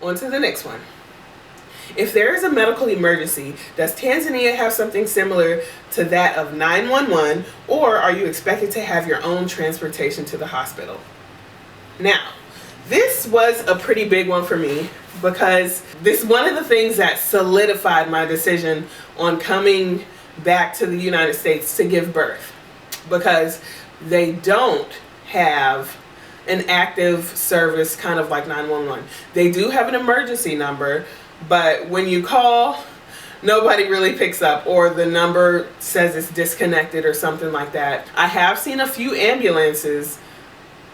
On to the next one. If there is a medical emergency, does Tanzania have something similar to that of 911, or are you expected to have your own transportation to the hospital? Now, this was a pretty big one for me because this is one of the things that solidified my decision on coming back to the United States to give birth, because they don't have an active service kind of like 911. They do have an emergency number, but when you call, nobody really picks up, or the number says it's disconnected or something like that. I have seen a few ambulances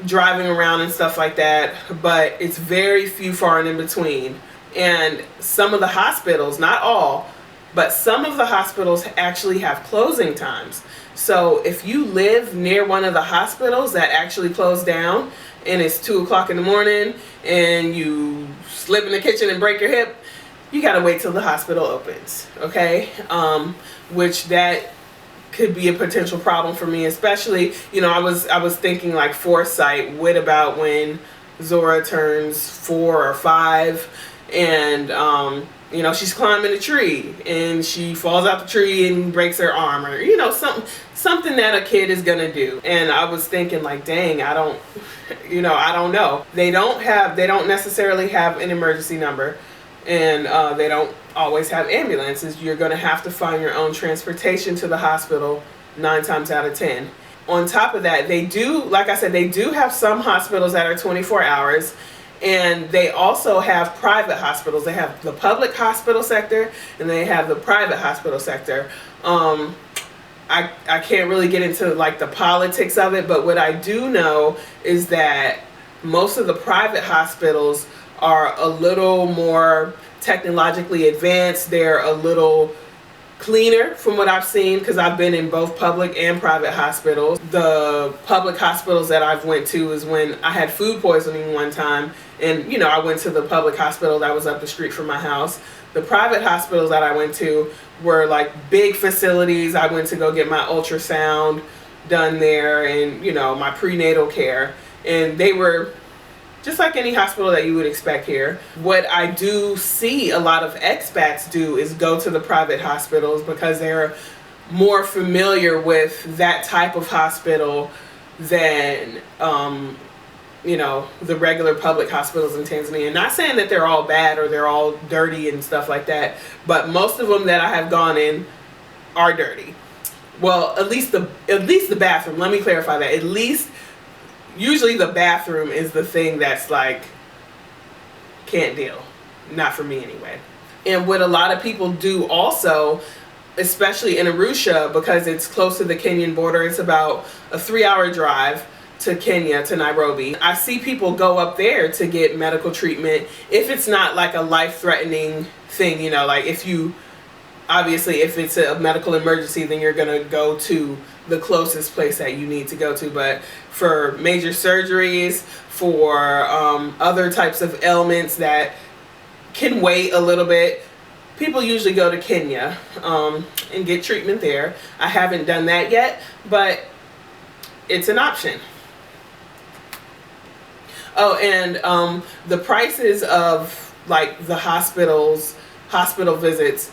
driving around and stuff like that, but it's very few, far and in between. And some of the hospitals, not all, but some of the hospitals actually have closing times. So if you live near one of the hospitals that actually close down and it's 2 o'clock in the morning and you slip in the kitchen and break your hip, you gotta wait till the hospital opens, okay? Which that could be a potential problem for me, especially, you know, I was thinking like foresight. What about when Zora turns 4 or 5 and you know, she's climbing a tree and she falls out the tree and breaks her arm, or you know, something that a kid is gonna do. And I was thinking like, dang, I don't know. They don't necessarily have an emergency number, and they don't always have ambulances. You're going to have to find your own transportation to the hospital 9 times out of 10. On top of that, they do, like I said, they do have some hospitals that are 24 hours, and they also have private hospitals. They have the public hospital sector and they have the private hospital sector. I can't really get into like the politics of it, but what I do know is that most of the private hospitals are a little more technologically advanced. They're a little cleaner from what I've seen, because I've been in both public and private hospitals. The public hospitals that I've went to is when I had food poisoning one time, and you know, I went to the public hospital that was up the street from my house. The private hospitals that I went to were like big facilities. I went to go get my ultrasound done there, and you know, my prenatal care, and they were just like any hospital that you would expect here. What I do see a lot of expats do is go to the private hospitals because they're more familiar with that type of hospital than you know, the regular public hospitals in Tanzania. Not saying that they're all bad or they're all dirty and stuff like that, but most of them that I have gone in are dirty. Well, at least the bathroom. Let me clarify that. At least usually the bathroom is the thing that's like, can't deal. Not for me anyway. And what a lot of people do also, especially in Arusha, because it's close to the Kenyan border, it's about a 3-hour drive to Kenya, to Nairobi. I see people go up there to get medical treatment if it's not like a life-threatening thing, you know, like if it's a medical emergency, then you're gonna go to the closest place that you need to go to. But for major surgeries, for other types of ailments that can wait a little bit, people usually go to Kenya and get treatment there. I haven't done that yet, but it's an option. Oh, and the prices of like the hospital visits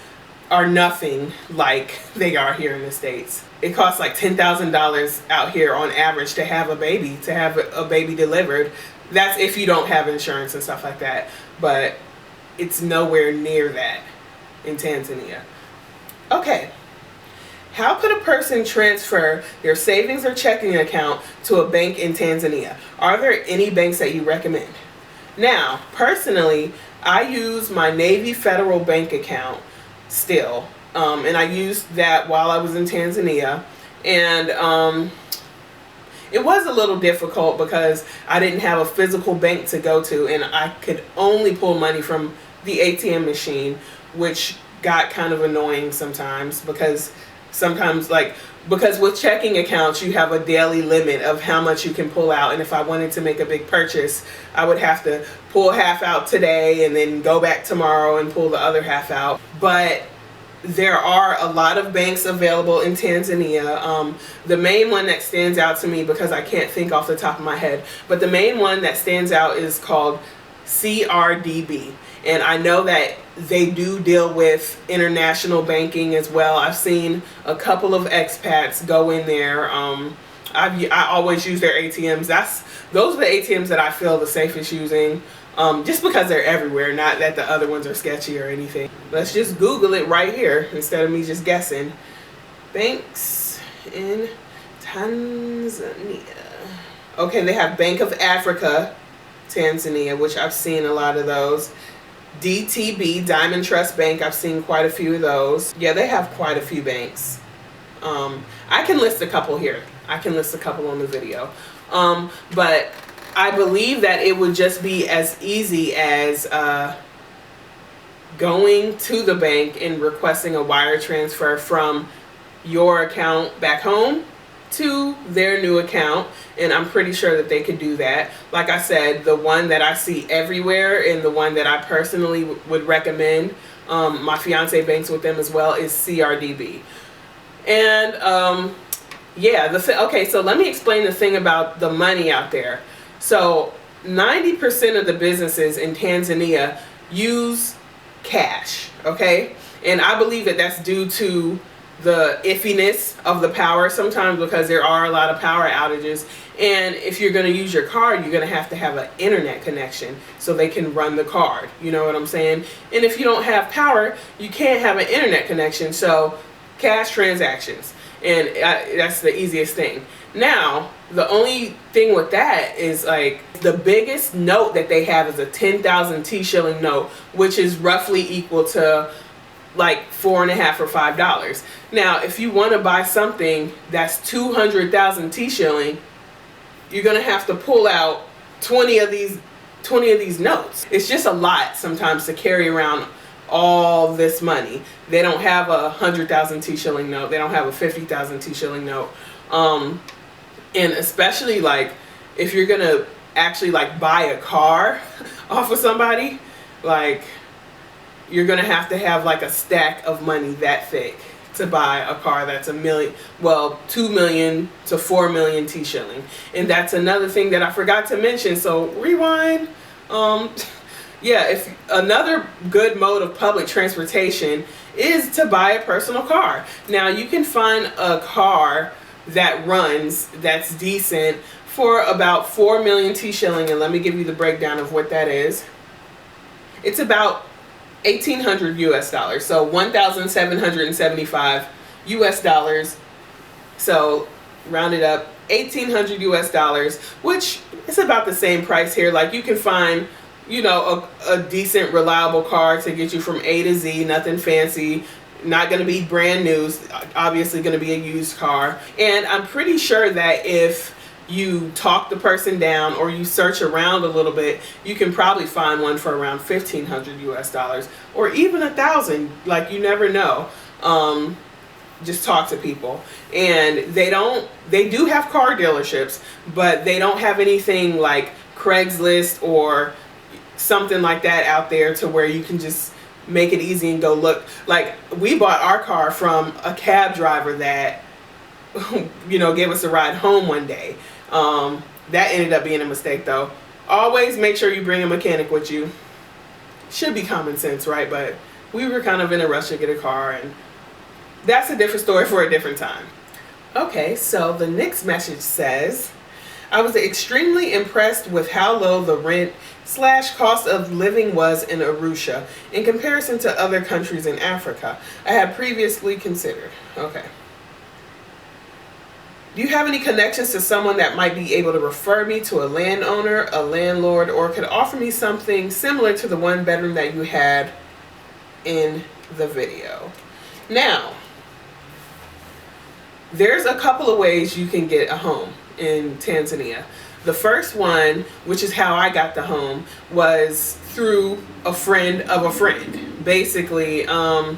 are nothing like they are here in the States. It costs like $10,000 out here on average to have a baby delivered. That's if you don't have insurance and stuff like that. But it's nowhere near that in Tanzania. Okay. How could a person transfer their savings or checking account to a bank in Tanzania? Are there any banks that you recommend? Now, personally, I use my Navy Federal Bank account still, and I used that while I was in Tanzania, and it was a little difficult because I didn't have a physical bank to go to, and I could only pull money from the ATM machine, which got kind of annoying sometimes, because with checking accounts you have a daily limit of how much you can pull out, and if I wanted to make a big purchase, I would have to pull half out today and then go back tomorrow and pull the other half out. But there are a lot of banks available in Tanzania. The main one that stands out to me, because I can't think off the top of my head, but the main one that stands out is called CRDB. And I know that they do deal with international banking as well. I've seen a couple of expats go in there. I always use their ATMs. Those are the ATMs that I feel the safest using, just because they're everywhere, not that the other ones are sketchy or anything. Let's just Google it right here instead of me just guessing. Banks in Tanzania. Okay, they have Bank of Africa, Tanzania, which I've seen a lot of those. DTB, Diamond Trust Bank, I've seen quite a few of those. Yeah, they have quite a few banks. I can list a couple here. I can list a couple on the video. But I believe that it would just be as easy as going to the bank and requesting a wire transfer from your account back home to their new account, and I'm pretty sure that they could do that. Like I said, the one that I see everywhere and the one that I personally would recommend, my fiance banks with them as well, is CRDB. And yeah, okay, so let me explain the thing about the money out there. So 90% of the businesses in Tanzania use cash, okay? And I believe that that's due to the iffiness of the power sometimes, because there are a lot of power outages, and if you're going to use your card, you're going to have an internet connection so they can run the card, you know what I'm saying? And if you don't have power, you can't have an internet connection, so cash transactions, and that's the easiest thing. Now, the only thing with that is, like, the biggest note that they have is a 10,000 T-shilling note, which is roughly equal to like $4.50 or $5. Now, if you want to buy something that's 200,000 T-shilling, you're gonna have to pull out 20 of these notes. It's just a lot sometimes to carry around all this money. They don't have a 100,000 T-shilling note. They don't have a 50,000 T-shilling note. And especially, like, if you're gonna actually, like, buy a car off of somebody, like, you're gonna have like a stack of money that thick to buy a car that's 2 million to 4 million T-shilling. And that's another thing that I forgot to mention, so rewind. Yeah, if another good mode of public transportation is to buy a personal car. Now, you can find a car that runs, that's decent, for about 4 million T-shilling, and let me give you the breakdown of what that is. It's about 1,800 US dollars, so 1,775 US dollars. So rounded up, 1,800 US dollars, which is about the same price here. Like, you can find, you know, a decent, reliable car to get you from A to Z, nothing fancy, not going to be brand new, obviously going to be a used car. And I'm pretty sure that if you talk the person down or you search around a little bit, you can probably find one for around 1,500 US dollars or even 1,000. Like, you never know. Just talk to people. And they do have car dealerships, but they don't have anything like Craigslist or something like that out there to where you can just make it easy and go look. Like, we bought our car from a cab driver that, you know, gave us a ride home one day. That ended up being a mistake, though. Always make sure you bring a mechanic with you. Should be common sense, right? But we were kind of in a rush to get a car, and that's a different story for a different time. Okay, so the next message says, I was extremely impressed with how low the rent / cost of living was in Arusha in comparison to other countries in Africa I had previously considered. Okay. Do you have any connections to someone that might be able to refer me to a landowner, a landlord, or could offer me something similar to the 1-bedroom that you had in the video? Now, there's a couple of ways you can get a home in Tanzania. The first one, which is how I got the home, was through a friend of a friend. Basically, I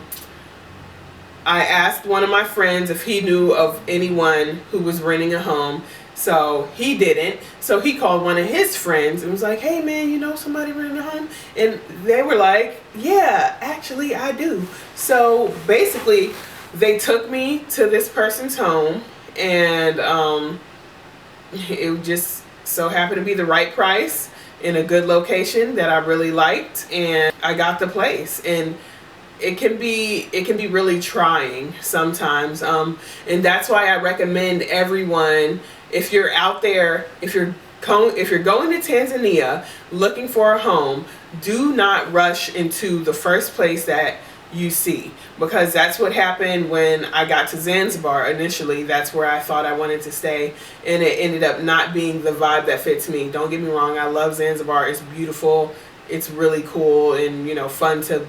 asked one of my friends if he knew of anyone who was renting a home. So he didn't. So he called one of his friends and was like, hey man, you know somebody renting a home? And they were like, yeah, actually I do. So basically they took me to this person's home, and it just so happened to be the right price. in a good location that I really liked, and I got the place. And it can be really trying sometimes, and that's why I recommend everyone, if you're out there, if you're going to Tanzania looking for a home, do not rush into the first place that you see, because that's what happened when I got to Zanzibar initially. That's where I thought I wanted to stay, and it ended up not being the vibe that fits me. Don't get me wrong, I love Zanzibar. It's beautiful, it's really cool, and fun to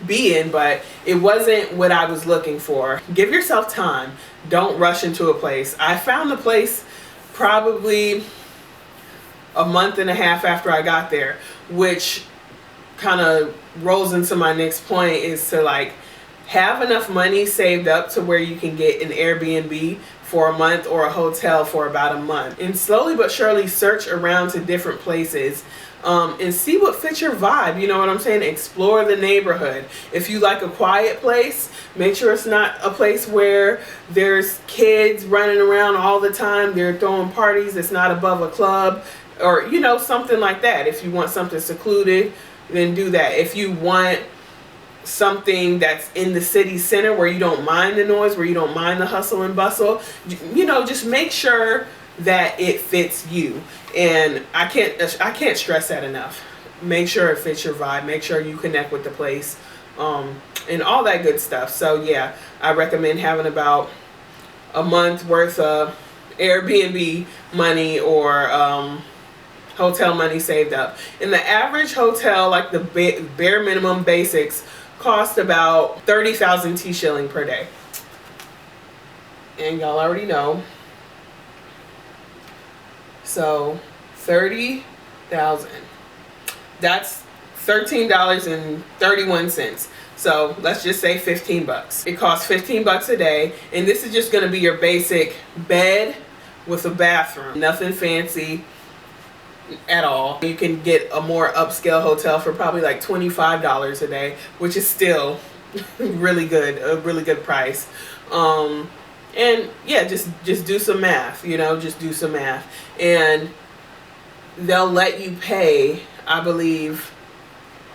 be in, but it wasn't what I was looking for. Give yourself time. Don't rush into a place. I found the place probably a month and a half after I got there, which kind of rolls into my next point, is to like have enough money saved up to where you can get an Airbnb for a month or a hotel for about a month, and slowly but surely search around to different places, and see what fits your vibe. You know what I'm saying? Explore the neighborhood. If you like a quiet place, make sure it's not a place where there's kids running around all the time, they're throwing parties, it's not above a club, or something like that. If you want something secluded, then do that. If you want something that's in the city center where you don't mind the noise, where you don't mind the hustle and bustle, just make sure that it fits you. And I can't stress that enough. Make sure it fits your vibe. Make sure you connect with the place, and all that good stuff. So yeah, I recommend having about a month worth of Airbnb money or hotel money saved up. And the average hotel, like the bare minimum basics, cost about 30,000 T-shilling per day. And y'all already know. So 30,000. That's $13.31. So let's just say 15 bucks. It costs 15 bucks a day, and this is just going to be your basic bed with a bathroom. Nothing fancy at all. You can get a more upscale hotel for probably like $25 a day, which is still really good, a really good price. And yeah, just do some math, just do some math, and they'll let you pay, I believe,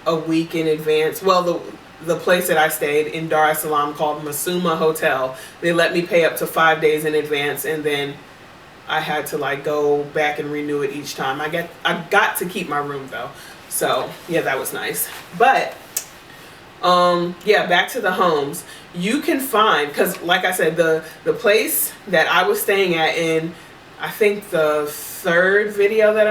a week in advance. Well, the place that I stayed in Dar es Salaam, called Masuma Hotel, they let me pay up to 5 days in advance, and then I had to like go back and renew it each time. I got to keep my room though, so yeah, that was nice. But yeah, back to the homes. You can find, because like I said, the place that I was staying at in, I think the second or third video that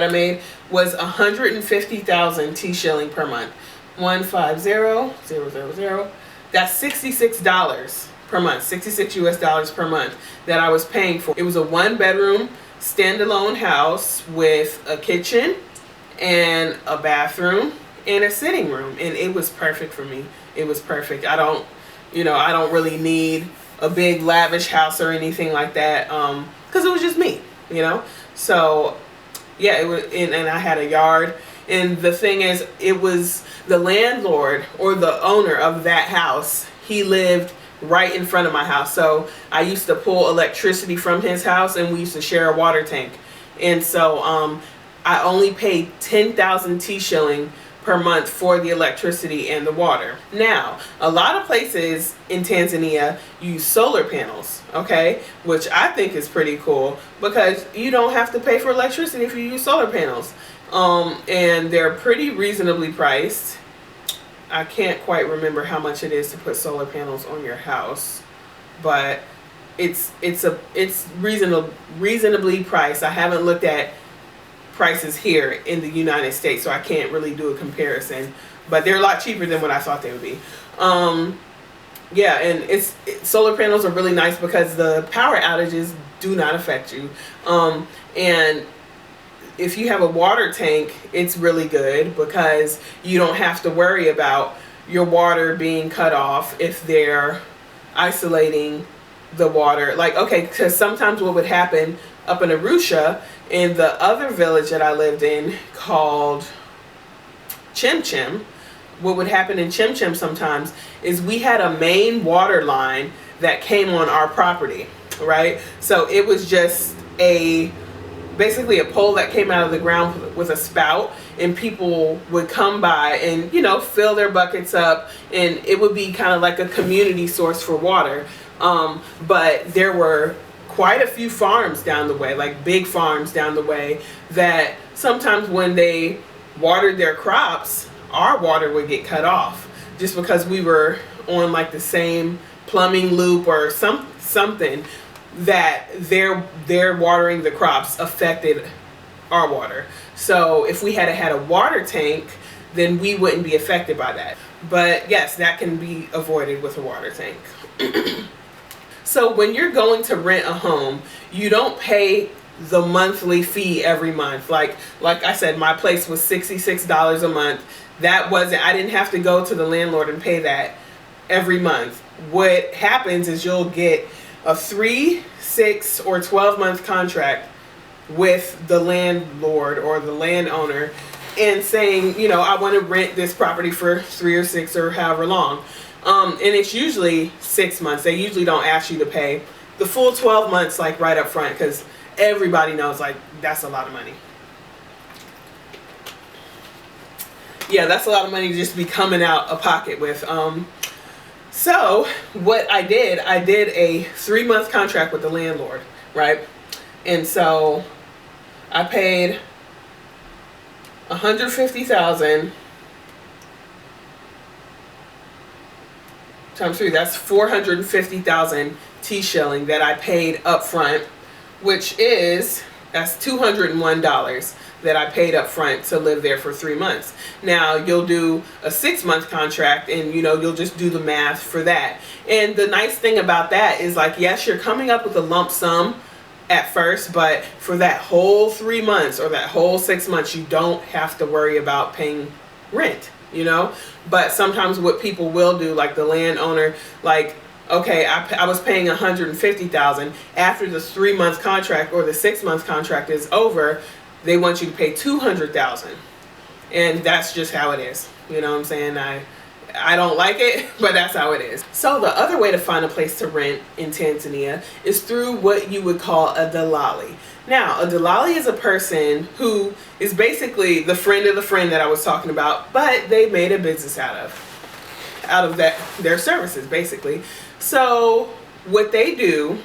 I made, was 150,000 T-shilling per month. 150,000. That's $66 per month, 66 US dollars per month that I was paying for. It was a 1-bedroom standalone house with a kitchen and a bathroom and a sitting room, and it was perfect for me. It was perfect. I don't really need a big lavish house or anything like that, because it was just me, So yeah, it was, and I had a yard. And the thing is, it was the landlord or the owner of that house. He lived right in front of my house, so I used to pull electricity from his house, and we used to share a water tank. And so I only paid 10,000 T-shilling per month for the electricity and the water. Now, a lot of places in Tanzania use solar panels, okay, which I think is pretty cool, because you don't have to pay for electricity if you use solar panels, and they're pretty reasonably priced. I can't quite remember how much it is to put solar panels on your house, but it's reasonably priced. I haven't looked at prices here in the United States, so I can't really do a comparison, but they're a lot cheaper than what I thought they would be. Yeah, and solar panels are really nice because the power outages do not affect you, and if you have a water tank, it's really good because you don't have to worry about your water being cut off if they're isolating the water. Like, okay, because sometimes what would happen up in Arusha, in the other village that I lived in called Chim Chim, what would happen in Chim Chim sometimes is we had a main water line that came on our property, right? So it was just a basically a pole that came out of the ground with a spout, and people would come by and, you know, fill their buckets up, and it would be kind of like a community source for water. But there were quite a few farms down the way, like big farms down the way, that sometimes when they watered their crops, our water would get cut off just because we were on like the same plumbing loop or something, that their watering the crops affected our water. So if we had a water tank, then we wouldn't be affected by that. But yes, that can be avoided with a water tank. So when you're going to rent a home, you don't pay the monthly fee every month. Like I said, my place was $66 a month. I didn't have to go to the landlord and pay that every month. What happens is you'll get a 3, 6, or 12-month contract with the landlord or the landowner, and saying, you know, I want to rent this property for 3 or 6 or however long. And it's usually 6 months. They usually don't ask you to pay the full 12 months like right up front, because everybody knows like that's a lot of money. Yeah, that's a lot of money to just be coming out of pocket with. So what I did a 3-month contract with the landlord, right? And so I paid $150,000 times 3. That's 450,000 T-shilling that I paid up front, that's $201 that I paid up front to live there for 3 months. Now you'll do a 6-month contract, and you know, you'll just do the math for that. And the nice thing about that is, like, yes, you're coming up with a lump sum at first, but for that whole 3 months or that whole 6 months, you don't have to worry about paying rent, you know. But sometimes what people will do, like the landowner, like, okay, I was paying $150,000. After the 3-month contract or the 6-month contract is over, they want you to pay $200,000, and that's just how it is. You know what I'm saying? I don't like it, but that's how it is. So the other way to find a place to rent in Tanzania is through what you would call a Dalali. Now, a Dalali is a person who is basically the friend of the friend that I was talking about, but they made a business out of their services, basically. So what they do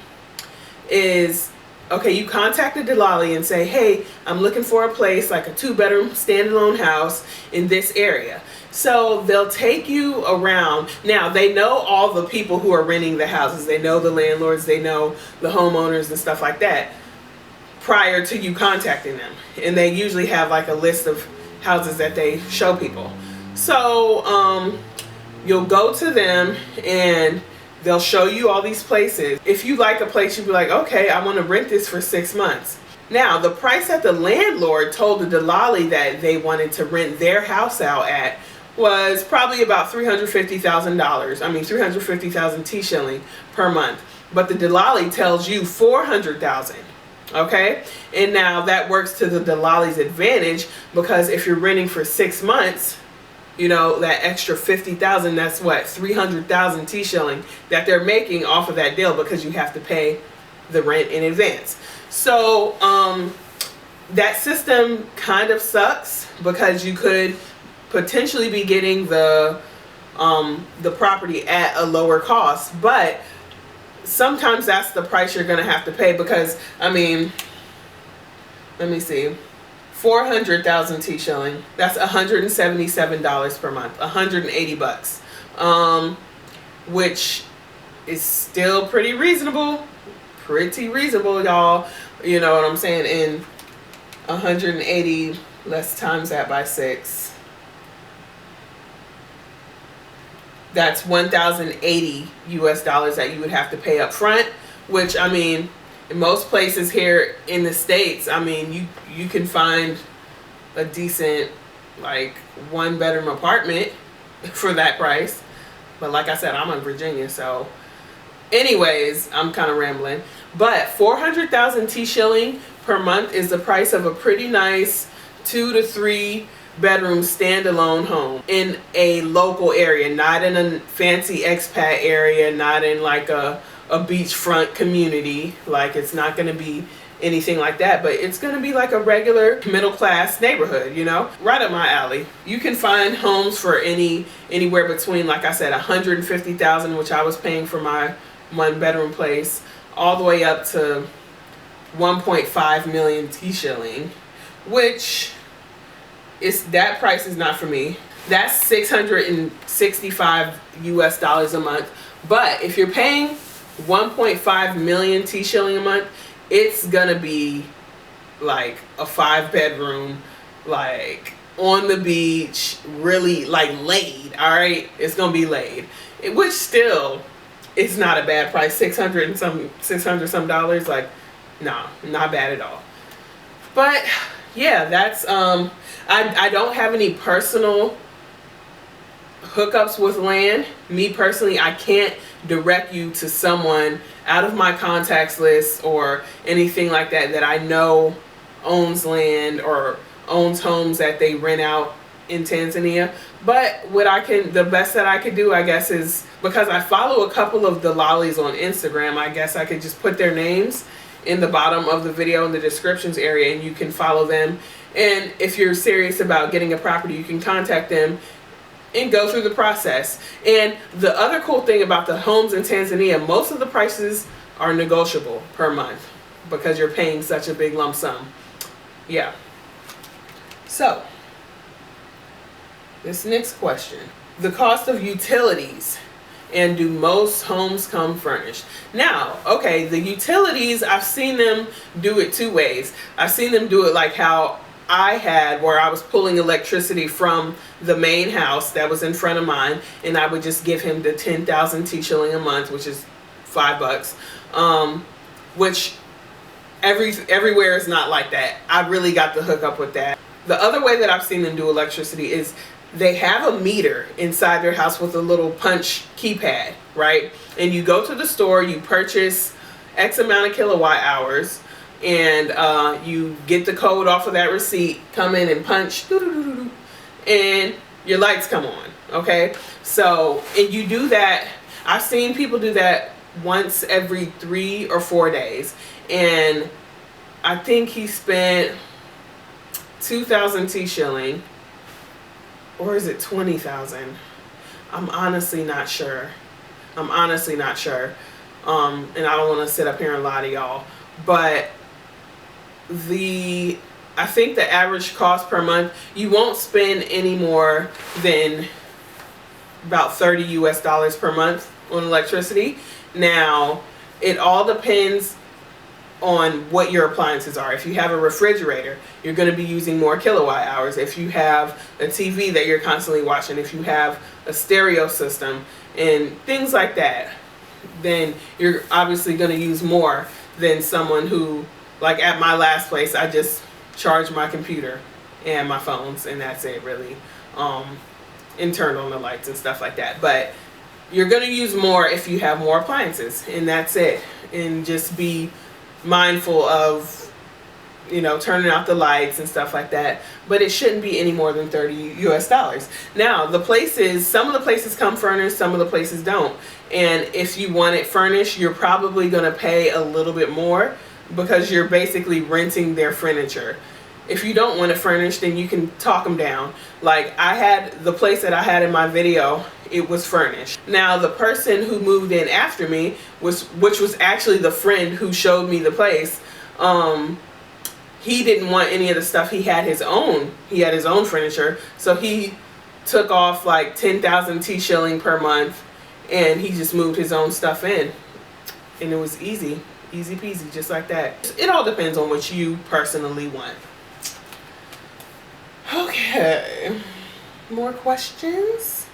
is, okay, you contact the Dalali and say, hey, I'm looking for a place, like a 2-bedroom standalone house in this area. So they'll take you around. Now, they know all the people who are renting the houses. They know the landlords, they know the homeowners and stuff like that prior to you contacting them. And they usually have like a list of houses that they show people. So you'll go to them and they'll show you all these places. If you like a place, you'll be like, okay, I want to rent this for 6 months. Now, the price that the landlord told the Dalali that they wanted to rent their house out at was probably about $350,000. I mean, 350,000 T-shilling per month. But the Dalali tells you 400,000. Okay? And now that works to the Dalali's advantage, because if you're renting for 6 months, you know, that extra 50,000, that's what, 300,000 T-shilling that they're making off of that deal, because you have to pay the rent in advance. So that system kind of sucks, because you could potentially be getting the property at a lower cost, but sometimes that's the price you're gonna have to pay, because I mean, let me see, 400,000 T-shilling, that's $177 per month, 180 bucks, which is still pretty reasonable, y'all. You know what I'm saying? And 180, let's times that by 6. That's 1,080 US dollars that you would have to pay up front, which, I mean, in most places here in the States, I mean, you can find a decent, like, 1-bedroom apartment for that price. But like I said, I'm in Virginia, so anyways, I'm kind of rambling. But 400,000 T-shilling per month is the price of a pretty nice 2 to 3 bedroom standalone home in a local area, not in a fancy expat area, not in like a beachfront community. Like, it's not going to be anything like that, but it's going to be like a regular middle class neighborhood, you know, right up my alley. You can find homes for anywhere between, like I said, 150,000, which I was paying for my 1-bedroom place, all the way up to 1.5 million T-shilling, which is, that price is not for me. That's 665 US dollars a month. But if you're paying 1.5 million T-shilling a month, it's gonna be like a 5-bedroom, like on the beach, really like laid. All right, it's gonna be laid, which still is not a bad price. 600 some dollars. Like, nah, not bad at all. But yeah, that's I don't have any personal hookups with land. Me personally, I can't direct you to someone out of my contacts list or anything like that that I know owns land or owns homes that they rent out in Tanzania. But what the best that I could do, I guess, is because I follow a couple of Dalalis on Instagram, I guess I could just put their names in the bottom of the video in the descriptions area, and you can follow them. And if you're serious about getting a property, you can contact them and go through the process. And the other cool thing about the homes in Tanzania, most of the prices are negotiable per month because you're paying such a big lump sum. Yeah. So, this next question. The cost of utilities, and do most homes come furnished? Now, okay, the utilities, I've seen them do it two ways. I've seen them do it like how I had, where I was pulling electricity from the main house that was in front of mine, and I would just give him the 10,000 T-shilling a month, which is $5, which everywhere is not like that. I really got the hookup with that. The other way that I've seen them do electricity is they have a meter inside their house with a little punch keypad, right? And you go to the store, you purchase X amount of kilowatt hours, and you get the code off of that receipt, come in and punch, and your lights come on. Okay, so, and you do that. I've seen people do that once every 3 or 4 days, and I think he spent 2,000 T-shilling, or is it 20,000? I'm honestly not sure. And I don't want to sit up here and lie to y'all, but I think the average cost per month, you won't spend any more than about 30 US dollars per month on electricity. Now, it all depends on what your appliances are. If you have a refrigerator, you're going to be using more kilowatt hours. If you have a TV that you're constantly watching, if you have a stereo system and things like that, then you're obviously going to use more than someone who, like at my last place, I just charged my computer and my phones, and that's it really, and turned on the lights and stuff like that. But you're going to use more if you have more appliances, and that's it. And just be mindful of, you know, turning out the lights and stuff like that. But it shouldn't be any more than 30 US dollars. Now, the places, some of the places come furnished, some of the places don't. And if you want it furnished, you're probably going to pay a little bit more, because you're basically renting their furniture. If you don't want it furnished, then you can talk them down. Like, I had the place that I had in my video, it was furnished. Now, the person who moved in after me, which was actually the friend who showed me the place, he didn't want any of the stuff. He had his own furniture, so he took off like 10,000 T-shilling per month, and he just moved his own stuff in, and it was easy peasy, just like that. It all depends on what you personally want. Okay, more questions?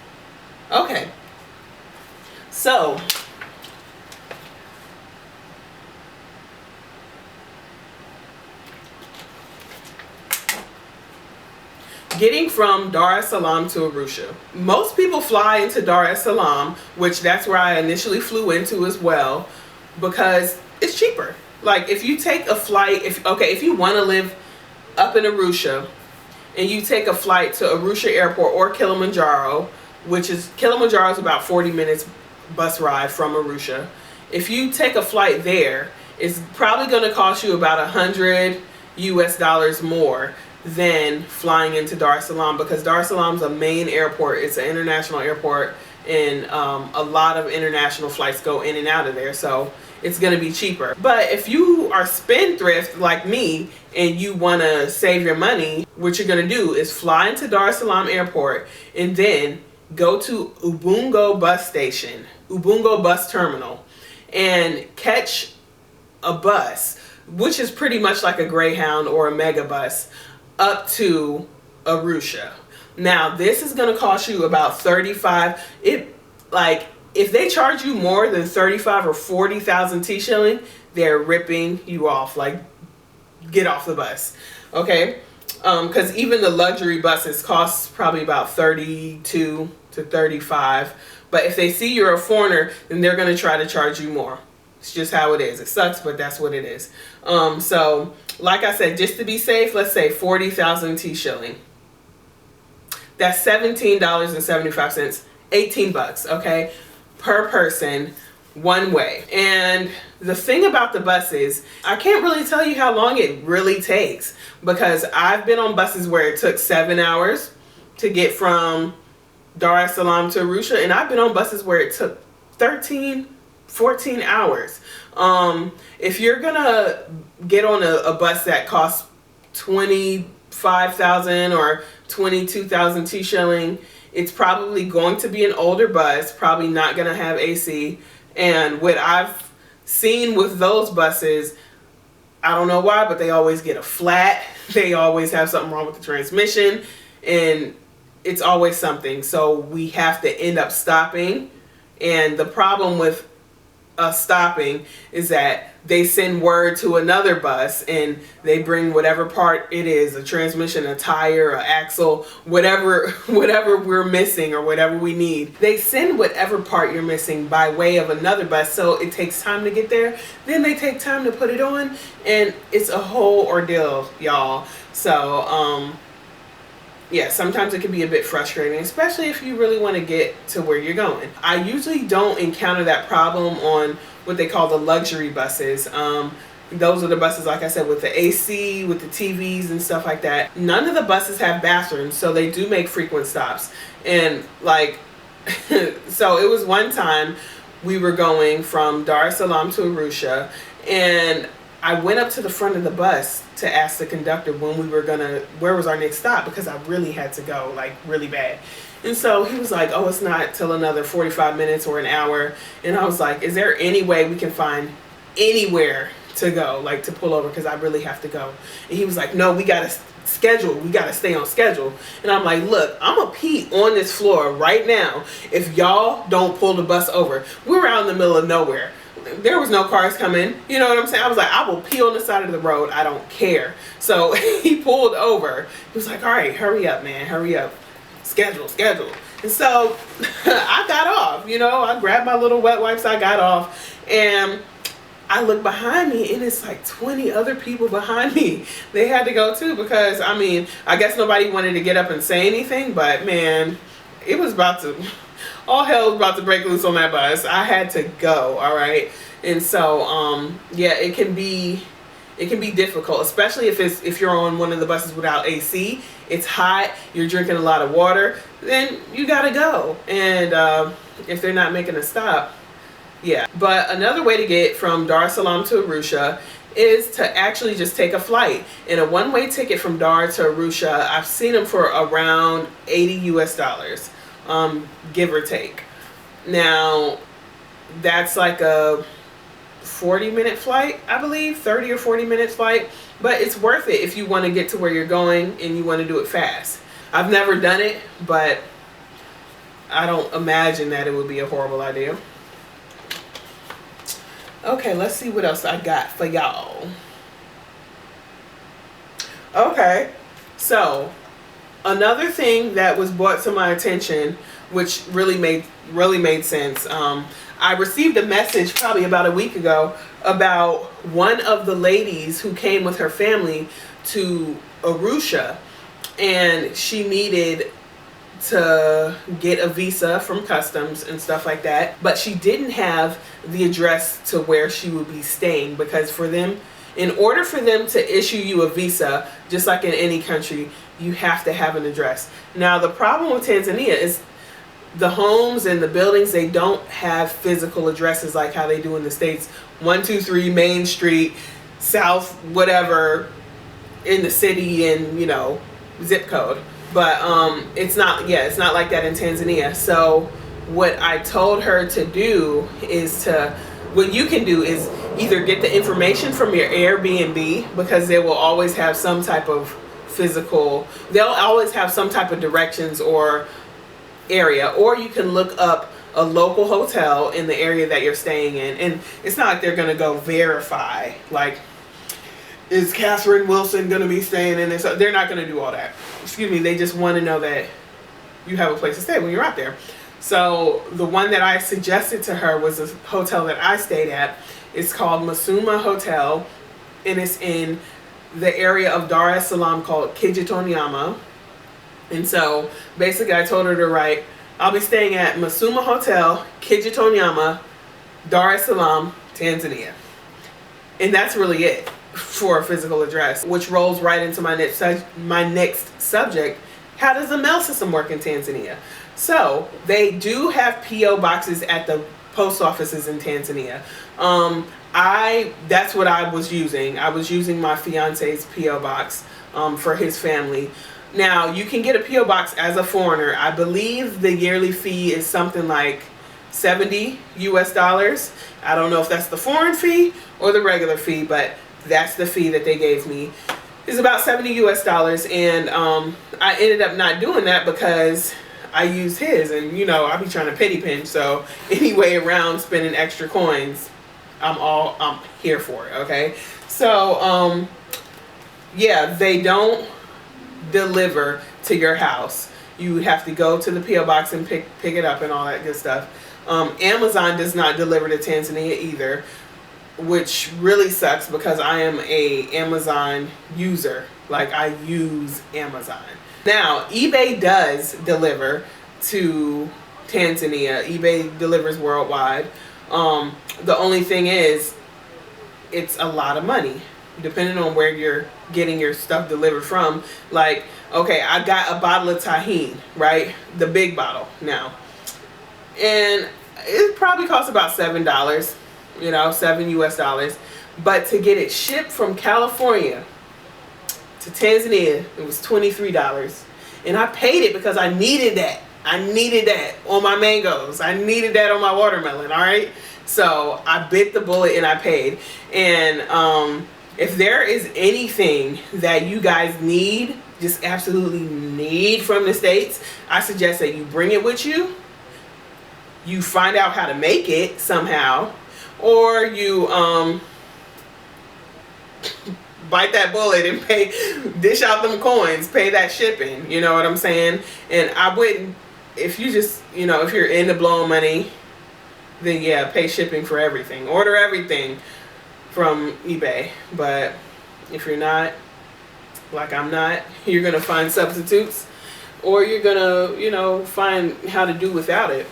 Okay, so getting from Dar es Salaam to Arusha. Most people fly into Dar es Salaam, which that's where I initially flew into as well, because it's cheaper. Like, if you take a flight, if you want to live up in Arusha and you take a flight to Arusha Airport or Kilimanjaro, Kilimanjaro is about 40 minutes bus ride from Arusha. If you take a flight there It's probably going to cost you about $100 more than flying into Dar es Salaam, because Dar es Salaam's a main airport. It's an international airport, and a lot of international flights go in and out of there, so it's going to be cheaper. But if you are spendthrift like me and you want to save your money, what you're going to do is fly into Dar es Salaam airport and then go to Ubungo bus station, Ubungo bus terminal, and catch a bus, which is pretty much like a Greyhound or a mega bus, up to Arusha. Now this is going to cost you about 35. If they charge you more than 35 or 40,000 T shilling, they're ripping you off. Like, get off the bus, okay? Because even the luxury buses cost probably about 32 to 35. But if they see you're a foreigner, then they're going to try to charge you more. It's just how it is. It sucks, but that's what it is. So, like I said, just to be safe, let's say 40,000 T shilling. That's $17.75, 18 bucks, okay, per person, one way. And the thing about the buses, I can't really tell you how long it really takes, because I've been on buses where it took 7 hours to get from Dar es Salaam to Arusha, and I've been on buses where it took 13, 14 hours. If you're gonna get on a bus that costs 25,000 or 22,000 T shilling, it's probably going to be an older bus, probably not going to have AC. And what I've seen with those buses, I don't know why, but they always get a flat. They always have something wrong with the transmission, and it's always something. So we have to end up stopping. And the problem with us stopping is that they send word to another bus and they bring whatever part it is, a transmission, a tire, a axle, whatever we're missing or whatever we need. They send whatever part you're missing by way of another bus, so it takes time to get there. Then they take time to put it on, and it's a whole ordeal, y'all. So yeah, sometimes it can be a bit frustrating, especially if you really want to get to where you're going. I usually don't encounter that problem on what they call the luxury buses. Those are the buses, like I said, with the AC, with the TVs and stuff like that. None of the buses have bathrooms, so they do make frequent stops. And like, so it was one time we were going from Dar es Salaam to Arusha, and I went up to the front of the bus to ask the conductor when where was our next stop, because I really had to go, like really bad. And so he was like, oh, it's not till another 45 minutes or an hour. And I was like, is there any way we can find anywhere to go, like to pull over, because I really have to go? And he was like, no, we got to schedule. We got to stay on schedule. And I'm like, look, I'm going to pee on this floor right now if y'all don't pull the bus over. We're out in the middle of nowhere. There was no cars coming. You know what I'm saying? I was like, I will pee on the side of the road. I don't care. So he pulled over. He was like, all right, hurry up, man. Hurry up. Schedule. And so I got off. You know, I grabbed my little wet wipes. I got off. And I look behind me, and it's like 20 other people behind me. They had to go too, because, I mean, I guess nobody wanted to get up and say anything. But, man, it was about to... all hell was about to break loose on that bus. I had to go, all right? And so, yeah, it can be difficult, especially if you're on one of the buses without AC. It's hot, you're drinking a lot of water, then you gotta go. And if they're not making a stop, yeah. But another way to get from Dar es Salaam to Arusha is to actually just take a flight. And a one-way ticket from Dar to Arusha, I've seen them for around $80, give or take. Now, that's like a 40-minute flight, I believe, 30 or 40-minute flight, but it's worth it if you want to get to where you're going and you want to do it fast. I've never done it, but I don't imagine that it would be a horrible idea. Okay, let's see what else I got for y'all. Okay, so another thing that was brought to my attention, which really made sense. I received a message probably about a week ago about one of the ladies who came with her family to Arusha, and she needed to get a visa from customs and stuff like that, but she didn't have the address to where she would be staying, because for them, in order for them to issue you a visa, just like in any country, you have to have an address. Now, the problem with Tanzania is the homes and the buildings, they don't have physical addresses like how they do in the States. 123 Main Street, South, whatever, in the city, and, you know, zip code. But it's not like that in Tanzania. So what I told her to do is what you can do is either get the information from your Airbnb, because they will always have some type of they'll always have some type of directions or area, or you can look up a local hotel in the area that you're staying in. And it's not like they're going to go verify, like, is Catherine Wilson going to be staying in this? They're not going to do all that. Excuse me. They just want to know that you have a place to stay when you're out there. So the one that I suggested to her was a hotel that I stayed at. It's called Masuma Hotel, and it's in the area of Dar es Salaam called Kijitonyama. And so basically I told her to write, I'll be staying at Masuma Hotel, Kijitonyama, Dar es Salaam, Tanzania. And that's really it for a physical address, which rolls right into my next subject. How does the mail system work in Tanzania? So they do have P.O. boxes at the post offices in Tanzania. That's what I was using. I was using my fiance's P.O. box for his family. Now, you can get a P.O. box as a foreigner. I believe the yearly fee is something like $70 US. I don't know if that's the foreign fee or the regular fee, but that's the fee that they gave me. It's about $70 US, and I ended up not doing that because I used his, and you know, I be trying to penny pinch, so any way around spending extra coins, I'm here for it, okay? So, yeah, they don't deliver to your house. You have to go to the P.O. box and pick it up and all that good stuff. Amazon does not deliver to Tanzania either, which really sucks because I am a Amazon user. Like, I use Amazon. Now, eBay does deliver to Tanzania. eBay delivers worldwide. The only thing is, it's a lot of money, depending on where you're getting your stuff delivered from. Like, okay, I got a bottle of tahine, right? The big bottle now. And it probably costs about $7, you know, $7 US. But to get it shipped from California to Tanzania, it was $23. And I paid it because I needed that. I needed that on my mangoes. I needed that on my watermelon, all right? So I bit the bullet and I paid. And if there is anything that you guys need, just absolutely need from the States, I suggest that you bring it with you. You find out how to make it somehow, or you bite that bullet and dish out them coins, pay that shipping, you know what I'm saying? And I wouldn't, if you just, you know, if you're into blowing money, then yeah, pay shipping for everything. Order everything from eBay. But if you're not, like I'm not, you're going to find substitutes, or you're going to, you know, find how to do without it.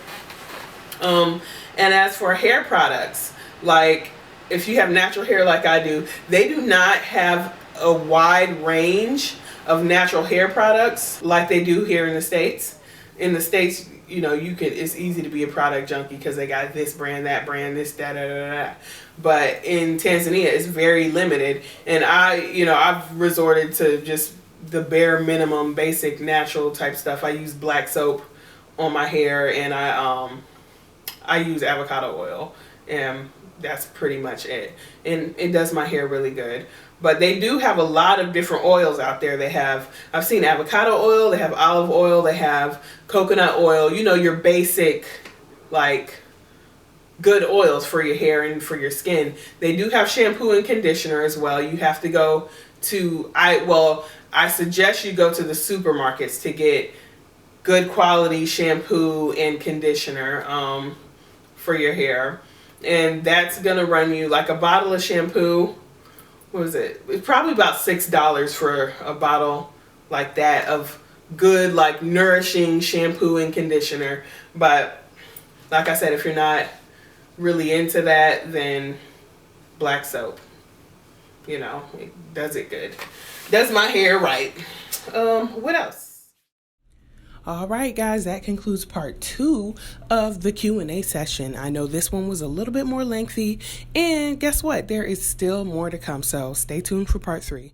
And as for hair products, like if you have natural hair like I do, they do not have a wide range of natural hair products like they do here in the States. In the States, you know, it's easy to be a product junkie because they got this brand, that brand, this, da, da, da, da. But in Tanzania, it's very limited. And I've resorted to just the bare minimum, basic, natural type stuff. I use black soap on my hair, and I use avocado oil, and that's pretty much it. And it does my hair really good. But they do have a lot of different oils out there. I've seen avocado oil, they have olive oil, they have coconut oil, you know, your basic, like, good oils for your hair and for your skin. They do have shampoo and conditioner as well. You have to go to, I suggest you go to the supermarkets to get good quality shampoo and conditioner for your hair. And that's gonna run you, like, a bottle of shampoo, what was it? It's probably about $6 for a bottle like that of good, like, nourishing shampoo and conditioner. But like I said, if you're not really into that, then black soap, you know, it does it good. Does my hair right. What else? All right, guys, that concludes part 2 of the Q&A session. I know this one was a little bit more lengthy, and guess what? There is still more to come, so stay tuned for part 3.